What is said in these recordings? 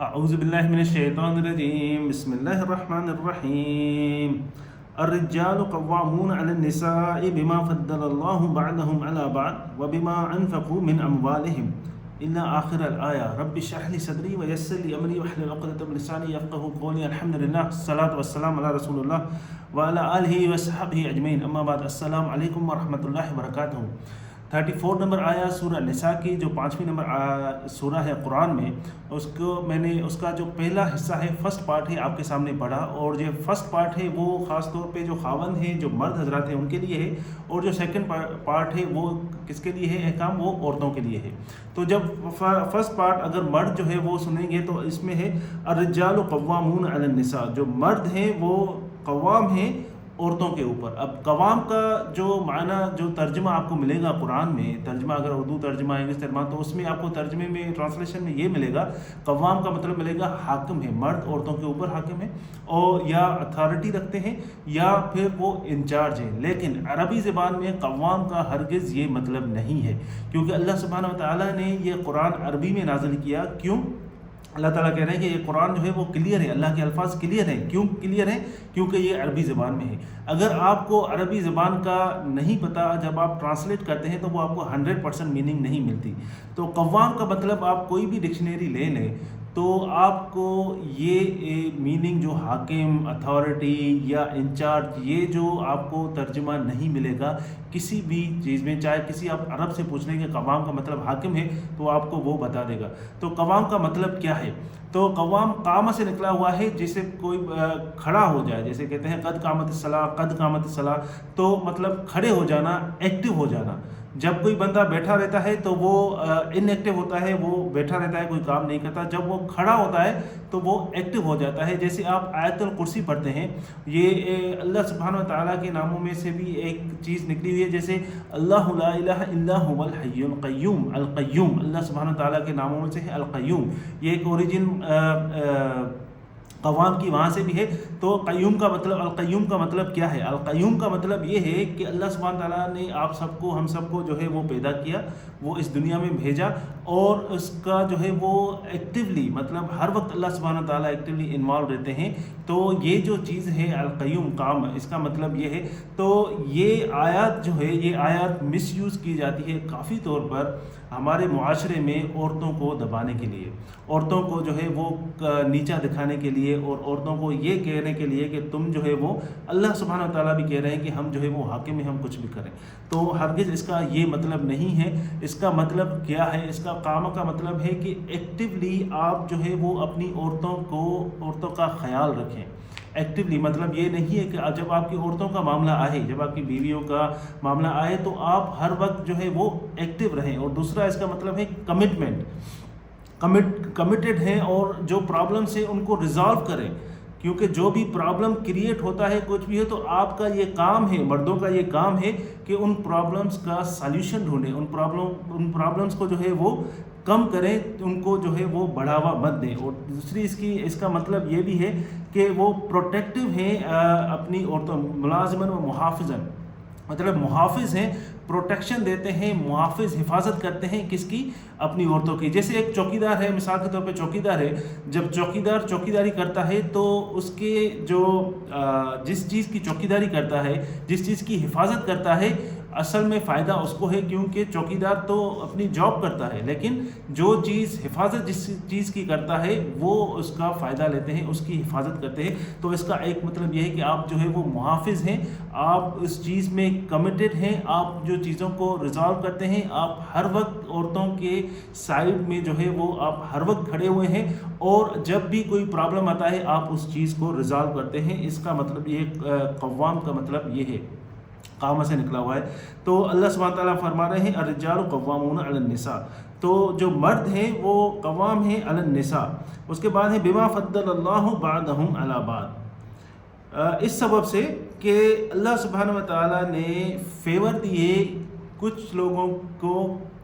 اعوذ باللہ من الشیطان الرجیم بسم اللہ الرحمن الرحیم الرجال قوامون علی النساء بما فضل اللہ بعضهم علی بعض وبما انفقوا من اموالهم الا آخر الآیہ رب اشرح لی صدری ویسر لی امری واحلل عقدۃ من لسانی یفقهوا قولی الحمدللہ الصلاۃ والسلام علی رسول اللہ وعلی آلہ وصحبہ اجمعین اما بعد السلام علیکم ورحمۃ اللہ وبرکاتہ۔ 34 نمبر آیا سورہ نساء کی، جو 5ویں نمبر سورہ ہے قرآن میں، میں نے اس کا جو پہلا حصہ ہے، فرسٹ پارٹ ہے، آپ کے سامنے پڑھا، اور جو فرسٹ پارٹ ہے وہ خاص طور پہ جو خاوند ہیں، جو مرد حضرات ہیں ان کے لیے ہے، اور جو سیکنڈ پارٹ ہے وہ کس کے لیے ہے، احکام وہ عورتوں کے لیے ہے۔ تو جب فرسٹ پارٹ اگر مرد جو ہے وہ سنیں گے تو اس میں ہے الرجال قوامون علی النساء، جو مرد ہیں وہ قوام ہیں عورتوں کے اوپر۔ اب قوام کا جو معنی، جو ترجمہ آپ کو ملے گا قرآن میں، ترجمہ اگر اردو ترجمہ انگلش ترجمہ، تو اس میں آپ کو ترجمے میں ٹرانسلیشن میں یہ ملے گا، قوام کا مطلب ملے گا حاکم ہے، مرد عورتوں کے اوپر حاکم ہے، اور یا اتھارٹی رکھتے ہیں یا پھر وہ انچارج ہیں۔ لیکن عربی زبان میں قوام کا ہرگز یہ مطلب نہیں ہے، کیونکہ اللہ سبحانہ و تعالیٰ نے یہ قرآن عربی میں نازل کیا۔ کیوں؟ اللہ تعالیٰ کہہ رہے ہیں کہ یہ قرآن جو ہے وہ کلیئر ہے، اللہ کے الفاظ کلیئر ہیں۔ کیوں کلیئر ہیں؟ کیونکہ یہ عربی زبان میں ہے۔ اگر آپ کو عربی زبان کا نہیں پتہ، جب آپ ٹرانسلیٹ کرتے ہیں تو وہ آپ کو 100% میننگ نہیں ملتی۔ تو قوام کا مطلب آپ کوئی بھی ڈکشنری لے لیں تو آپ کو یہ میننگ جو حاکم، اتھارٹی یا انچارج، یہ جو آپ کو ترجمہ نہیں ملے گا کسی بھی چیز میں، چاہے کسی آپ عرب سے پوچھ لیں کہ قوام کا مطلب حاکم ہے تو آپ کو وہ بتا دے گا۔ تو قوام کا مطلب کیا ہے؟ تو قوام قامہ سے نکلا ہوا ہے، جسے کوئی کھڑا ہو جائے، جیسے کہتے ہیں قد قامت الصلاۃ، قد قامت الصلاۃ، تو مطلب کھڑے ہو جانا، ایکٹیو ہو جانا۔ جب کوئی بندہ بیٹھا رہتا ہے تو وہ ان ایکٹیو ہوتا ہے، وہ بیٹھا رہتا ہے، کوئی کام نہیں کرتا۔ جب وہ کھڑا ہوتا ہے تو وہ ایکٹیو ہو جاتا ہے۔ جیسے آپ آیت الکرسی پڑھتے ہیں، یہ اللہ سبحانہ و تعالیٰ کے ناموں میں سے بھی ایک چیز نکلی ہوئی ہے، جیسے اللہ لا الہ الا هو الحی القیوم، القیوم اللہ سبحانہ و تعالیٰ کے ناموں میں سے ہے القیوم۔ یہ ایک اوریجن قوام کی وہاں سے بھی ہے۔ تو قیوم کا مطلب، القیوم کا مطلب کیا ہے؟ القیوم کا مطلب یہ ہے کہ اللہ سبحانہ تعالیٰ نے آپ سب کو، ہم سب کو جو ہے وہ پیدا کیا، وہ اس دنیا میں بھیجا، اور اس کا جو ہے وہ ایکٹیولی، مطلب ہر وقت اللہ سبحانہ تعالیٰ ایکٹیولی انوالو رہتے ہیں۔ تو یہ جو چیز ہے القیوم، قام، اس کا مطلب یہ ہے۔ تو یہ آیات جو ہے، یہ آیات مس یوز کی جاتی ہے کافی طور پر ہمارے معاشرے میں عورتوں کو دبانے کے لیے، عورتوں کو جو ہے وہ نیچا دکھانے کے لیے، اور عورتوں کو یہ کہنے کے لیے کہ تم جو ہے وہ، اللہ سبحانہ تعالیٰ بھی کہہ رہے ہیں کہ ہم جو ہے وہ حاکم ہیں، ہم کچھ بھی کریں۔ تو ہرگز اس کا یہ مطلب نہیں ہے۔ اس کا مطلب کیا ہے؟ اس کا قامہ کا مطلب ہے کہ ایکٹیولی آپ جو ہے وہ اپنی عورتوں کا خیال رکھیں۔ ایکٹیولی مطلب یہ نہیں ہے کہ جب آپ کی عورتوں کا معاملہ آئے، جب آپ کی بیویوں کا معاملہ آئے تو آپ ہر وقت جو ہے وہ ایکٹیو رہیں۔ اور دوسرا اس کا مطلب ہے کمٹمنٹ، کمیٹڈ ہیں، اور جو پرابلمس ہیں ان کو ریزالو کریں، کیونکہ جو بھی پرابلم کریٹ ہوتا ہے، کچھ بھی ہے، تو آپ کا یہ کام ہے، مردوں کا یہ کام ہے کہ ان پرابلمس کا سالوشن ڈھونڈیں، ان پرابلمس کو جو ہے وہ کم کریں، ان کو جو ہے وہ بڑھاوا مت دیں۔ اور دوسری اس کا مطلب یہ بھی ہے کہ وہ پروٹیکٹیو ہیں اپنی عورتوں، ملازمن و محافظن، مطلب محافظ ہیں، پروٹیکشن دیتے ہیں، محافظ، حفاظت کرتے ہیں کس کی؟ اپنی عورتوں کی۔ جیسے ایک چوکیدار ہے، مثال کے طور پہ چوکیدار ہے، جب چوکیدار چوکیداری کرتا ہے تو اس کے جو جس چیز کی چوکیداری کرتا ہے، جس چیز کی حفاظت کرتا ہے، اصل میں فائدہ اس کو ہے، کیونکہ چوکیدار تو اپنی جاب کرتا ہے، لیکن جو چیز حفاظت جس چیز کی کرتا ہے وہ اس کا فائدہ لیتے ہیں، اس کی حفاظت کرتے ہیں۔ تو اس کا ایک مطلب یہ ہے کہ آپ جو ہے وہ محافظ ہیں، آپ اس چیز میں کمیٹڈ ہیں، آپ جو چیزوں کو ریزالو کرتے ہیں، آپ ہر وقت عورتوں کے سائڈ میں جو ہے وہ آپ ہر وقت کھڑے ہوئے ہیں، اور جب بھی کوئی پرابلم آتا ہے آپ اس چیز کو ریزالو کرتے ہیں۔ اس کا مطلب یہ، قوام کا مطلب یہ ہے، قامہ سے نکلا ہوا ہے۔ تو اللہ سبحانہ تعالیٰ فرما رہے ہیں الرجال قوامون علی النساء، تو جو مرد ہیں وہ قوام ہیں علی النساء۔ اس کے بعد ہے بما فضل اللہ بعضهم علی بعض، اس سبب سے کہ اللہ سبحانہ و تعالیٰ نے فیور دیے کچھ لوگوں کو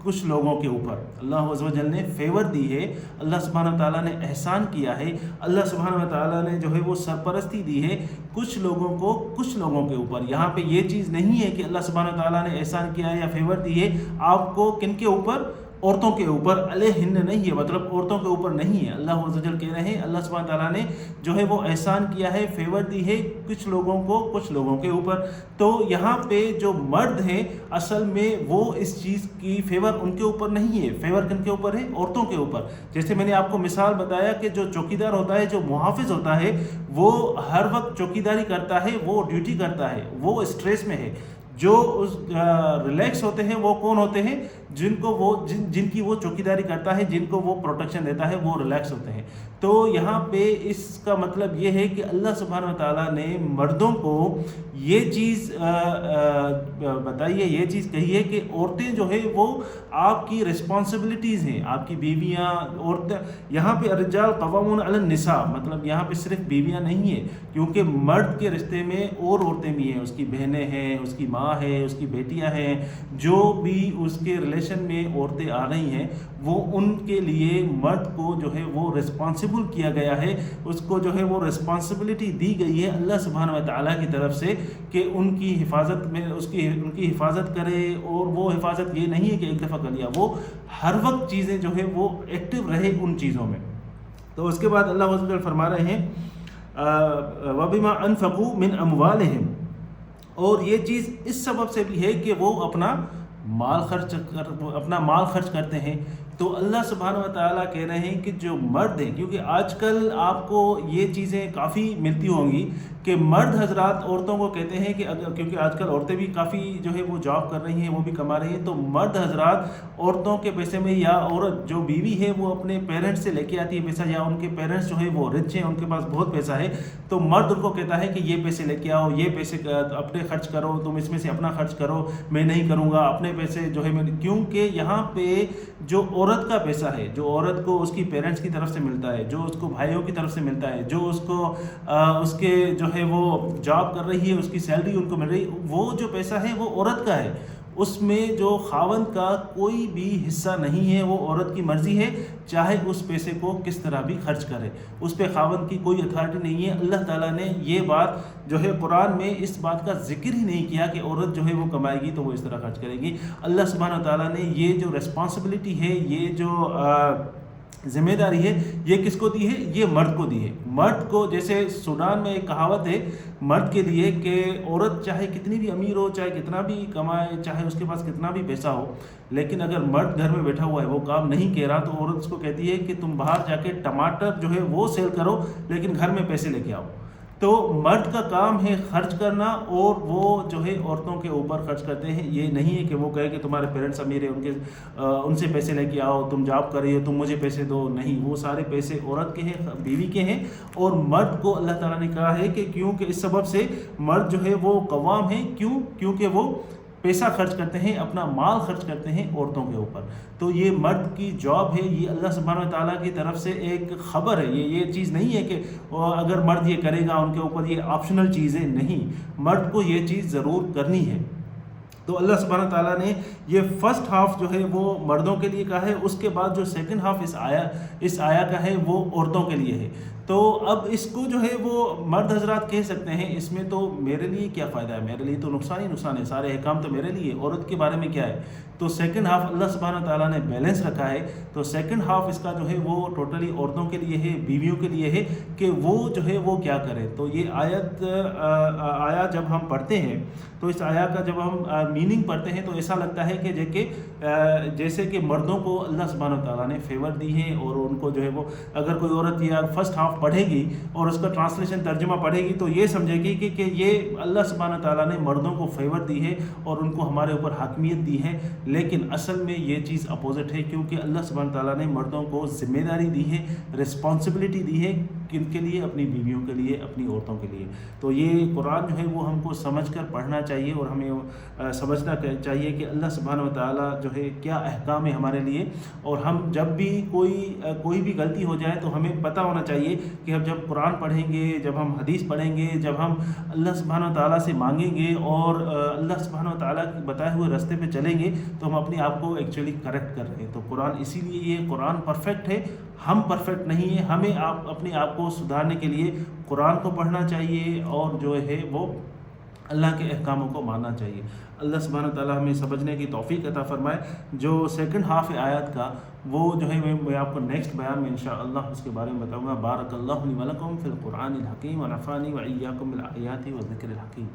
کچھ لوگوں کے اوپر، اللہ عز و جل نے فیور دی ہے، اللہ سبحانہ تعالیٰ نے احسان کیا ہے، اللہ سبحانہ تعالیٰ نے جو ہے وہ سرپرستی دی ہے کچھ لوگوں کو کچھ لوگوں کے اوپر۔ یہاں پہ یہ چیز نہیں ہے کہ اللہ سبحانہ تعالیٰ نے احسان کیا ہے یا فیور دی ہے آپ کو کن کے اوپر، عورتوں کے اوپر، علیہن نہیں ہے، مطلب عورتوں کے اوپر نہیں ہے۔ اللہ عز و جل کہہ رہے ہیں اللہ سبحانہ تعالیٰ نے جو ہے وہ احسان کیا ہے، فیور دی ہے کچھ لوگوں کو کچھ لوگوں کے اوپر۔ تو یہاں پہ جو مرد ہیں اصل میں وہ اس چیز کی فیور ان کے اوپر نہیں ہے، فیور کن کے اوپر ہے؟ عورتوں کے اوپر۔ جیسے میں نے آپ کو مثال بتایا کہ جو چوکیدار ہوتا ہے، جو محافظ ہوتا ہے، وہ ہر وقت چوکیداری کرتا ہے، وہ ڈیوٹی کرتا ہے، وہ اسٹریس میں ہے۔ جو ریلیکس ہوتے ہیں وہ کون ہوتے ہیں؟ جن کی وہ چوکیداری کرتا ہے، جن کو وہ پروٹیکشن دیتا ہے، وہ ریلیکس ہوتے ہیں۔ تو یہاں پہ اس کا مطلب یہ ہے کہ اللہ سبحانہ وتعالیٰ نے مردوں کو یہ چیز بتائی ہے، یہ چیز کہی ہے کہ عورتیں جو ہے وہ آپ کی رسپانسبلٹیز ہیں، آپ کی بیویاں، عورتیں۔ یہاں پہ الرجال قوامون علی النساء، مطلب یہاں پہ صرف بیویاں نہیں ہیں، کیونکہ مرد کے رشتے میں اور عورتیں بھی ہیں، اس کی بہنیں ہیں، اس کی ماں ہے، اس کی بیٹیاں ہیں، جو بھی اس کے ریلیشن میں عورتیں آ رہی ہیں، وہ ان کے لیے مرد کو جو ہے وہ رسپانسبل کیا گیا ہے، اس کو جو ہے وہ رسپانسبلٹی دی گئی ہے اللہ سبحانہ وتعالیٰ کی طرف سے کہ ان کی حفاظت میں ان کی حفاظت کرے۔ اور وہ حفاظت یہ نہیں ہے کہ ایک دفعہ کر لیا، وہ ہر وقت چیزیں جو ہے وہ ایکٹیو رہے ان چیزوں میں۔ تو اس کے بعد اللہ عز و جل فرما رہے ہیں وَبِمَا أَنفَقُوا مِنْ أَمْوَالِهِمْ، اور یہ چیز اس سبب سے بھی ہے کہ وہ اپنا مال خرچ کرتے ہیں۔ تو اللہ سبحانہ وتعالیٰ کہہ رہے ہیں کہ جو مرد ہیں، کیونکہ آج کل آپ کو یہ چیزیں کافی ملتی ہوں گی کہ مرد حضرات عورتوں کو کہتے ہیں کہ کیونکہ آج کل عورتیں بھی کافی جو ہے وہ جاب کر رہی ہیں، وہ بھی کما رہی ہیں، تو مرد حضرات عورتوں کے پیسے میں، یا عورت جو بیوی ہے وہ اپنے پیرنٹس سے لے کے آتی ہے پیسہ، یا ان کے پیرنٹس جو ہے وہ رچ ہیں، ان کے پاس بہت پیسہ ہے، تو مرد ان کو کہتا ہے کہ یہ پیسے لے کے آؤ، یہ پیسے اپنے خرچ کرو، تم اس میں سے اپنا خرچ کرو، میں نہیں کروں گا، اپنے پیسے جو ہے کیونکہ یہاں پہ جو عورت کا پیسہ ہے، جو عورت کو اس کی پیرنٹس کی طرف سے ملتا ہے، جو اس کو بھائیوں کی طرف سے ملتا ہے، جو اس کو اس کے جو ہے وہ جاب کر رہی ہے، اس کی سیلری ان کو مل رہی، وہ جو پیسہ ہے وہ عورت کا ہے، اس میں جو خاوند کا کوئی بھی حصہ نہیں ہے، وہ عورت کی مرضی ہے چاہے اس پیسے کو کس طرح بھی خرچ کرے، اس پہ خاوند کی کوئی اتھارٹی نہیں ہے۔ اللہ تعالیٰ نے یہ بات جو ہے قرآن میں اس بات کا ذکر ہی نہیں کیا کہ عورت جو ہے وہ کمائے گی تو وہ اس طرح خرچ کرے گی۔ اللہ سبحانہ تعالیٰ نے یہ جو ریسپانسبلٹی ہے، یہ جو ذمہ داری ہے، یہ کس کو دی ہے؟ یہ مرد کو دی ہے۔ مرد کو، جیسے سودان میں ایک کہاوت ہے مرد کے لیے کہ عورت چاہے کتنی بھی امیر ہو، چاہے کتنا بھی کمائے، چاہے اس کے پاس کتنا بھی پیسہ ہو، لیکن اگر مرد گھر میں بیٹھا ہوا ہے، وہ کام نہیں کہہ رہا، تو عورت اس کو کہتی ہے کہ تم باہر جا کے ٹماٹر جو ہے وہ سیل کرو، لیکن گھر میں پیسے لے کے آؤ۔ تو مرد کا کام ہے خرچ کرنا، اور وہ جو ہے عورتوں کے اوپر خرچ کرتے ہیں۔ یہ نہیں ہے کہ وہ کہے کہ تمہارے پیرنٹس امیر ہیں، ان سے پیسے لے کے آؤ، تم جاب کر رہی ہو، تم مجھے پیسے دو، نہیں، وہ سارے پیسے عورت کے ہیں، بیوی کے ہیں۔ اور مرد کو اللہ تعالیٰ نے کہا ہے کہ کیونکہ اس سبب سے مرد جو ہے وہ قوام ہیں، کیونکہ وہ پیسہ خرچ کرتے ہیں، اپنا مال خرچ کرتے ہیں عورتوں کے اوپر۔ تو یہ مرد کی جاب ہے، یہ اللہ سبحانہ وتعالیٰ کی طرف سے ایک خبر ہے، یہ چیز نہیں ہے کہ اگر مرد یہ کرے گا ان کے اوپر یہ آپشنل چیزیں نہیں، مرد کو یہ چیز ضرور کرنی ہے۔ تو اللہ سبحانہ تعالیٰ نے یہ فرسٹ ہاف جو ہے وہ مردوں کے لیے کہا ہے، اس کے بعد جو سیکنڈ ہاف اس آیا کا ہے وہ عورتوں کے لیے ہے۔ تو اب اس کو جو ہے وہ مرد حضرات کہہ سکتے ہیں اس میں تو میرے لیے کیا فائدہ ہے، میرے لیے تو نقصان ہی نقصان ہے، سارے احکام تو میرے لیے، عورت کے بارے میں کیا ہے۔ تو سیکنڈ ہاف اللہ سبحانہ تعالیٰ نے بیلنس رکھا ہے، تو سیکنڈ ہاف اس کا جو ہے وہ ٹوٹلی عورتوں کے لیے ہے، بیویوں کے لیے ہے کہ وہ جو ہے وہ کیا کرے۔ تو یہ آیا جب ہم پڑھتے ہیں، تو اس آیا کا جب ہم میننگ پڑھتے ہیں تو ایسا لگتا ہے کہ جیسے کہ مردوں کو اللہ سبحانہ تعالیٰ نے فیور دی ہے، اور ان کو جو ہے وہ اگر کوئی عورت یا فرسٹ ہاف پڑھے گی اور اس کا ٹرانسلیشن ترجمہ پڑھے گی تو یہ سمجھے گی کہ یہ اللہ سبحانہ تعالیٰ نے مردوں کو فیور دی ہے اور ان کو ہمارے اوپر حاکمیت دی ہے، لیکن اصل میں یہ چیز اپوزٹ ہے، کیونکہ اللہ سبحانہ تعالیٰ نے مردوں کو ذمہ داری دی ہے، رسپانسبلٹی دی ہے، کن کے لیے؟ اپنی بیویوں کے لیے، اپنی عورتوں کے لیے۔ تو یہ قرآن جو ہے وہ ہم کو سمجھ کر پڑھنا چاہیے، اور ہمیں سمجھنا چاہیے کہ اللہ سبحانہ وتعالیٰ جو ہے کیا احکام ہے ہمارے لیے، اور ہم جب بھی کوئی بھی غلطی ہو جائے تو ہمیں پتہ ہونا چاہیے کہ ہم جب قرآن پڑھیں گے، جب ہم حدیث پڑھیں گے، جب ہم اللہ سبحانہ وتعالیٰ سے مانگیں گے اور اللہ سبحانہ وتعالیٰ کے بتائے ہوئے راستے پہ چلیں گے، تو ہم اپنے آپ کو ایکچولی کریکٹ کر رہے ہیں۔ تو قرآن اسی لیے یہ قرآن پرفیکٹ ہے، ہم پرفیکٹ نہیں ہیں، ہمیں اپنے آپ کو سدھارنے کے لیے قرآن کو پڑھنا چاہیے، اور جو ہے وہ اللہ کے احکاموں کو ماننا چاہیے۔ اللہ سبحانہ تعالیٰ ہمیں سمجھنے کی توفیق عطا فرمائے۔ جو سیکنڈ ہاف آیات کا وہ جو ہے میں آپ کو نیکسٹ بیان میں انشاءاللہ اس کے بارے میں بتاؤں گا۔ بارک اللہ لی و لکم فی القرآن الحکیم ونفعنی و ایاکم بالآیات والذکر الحکیم۔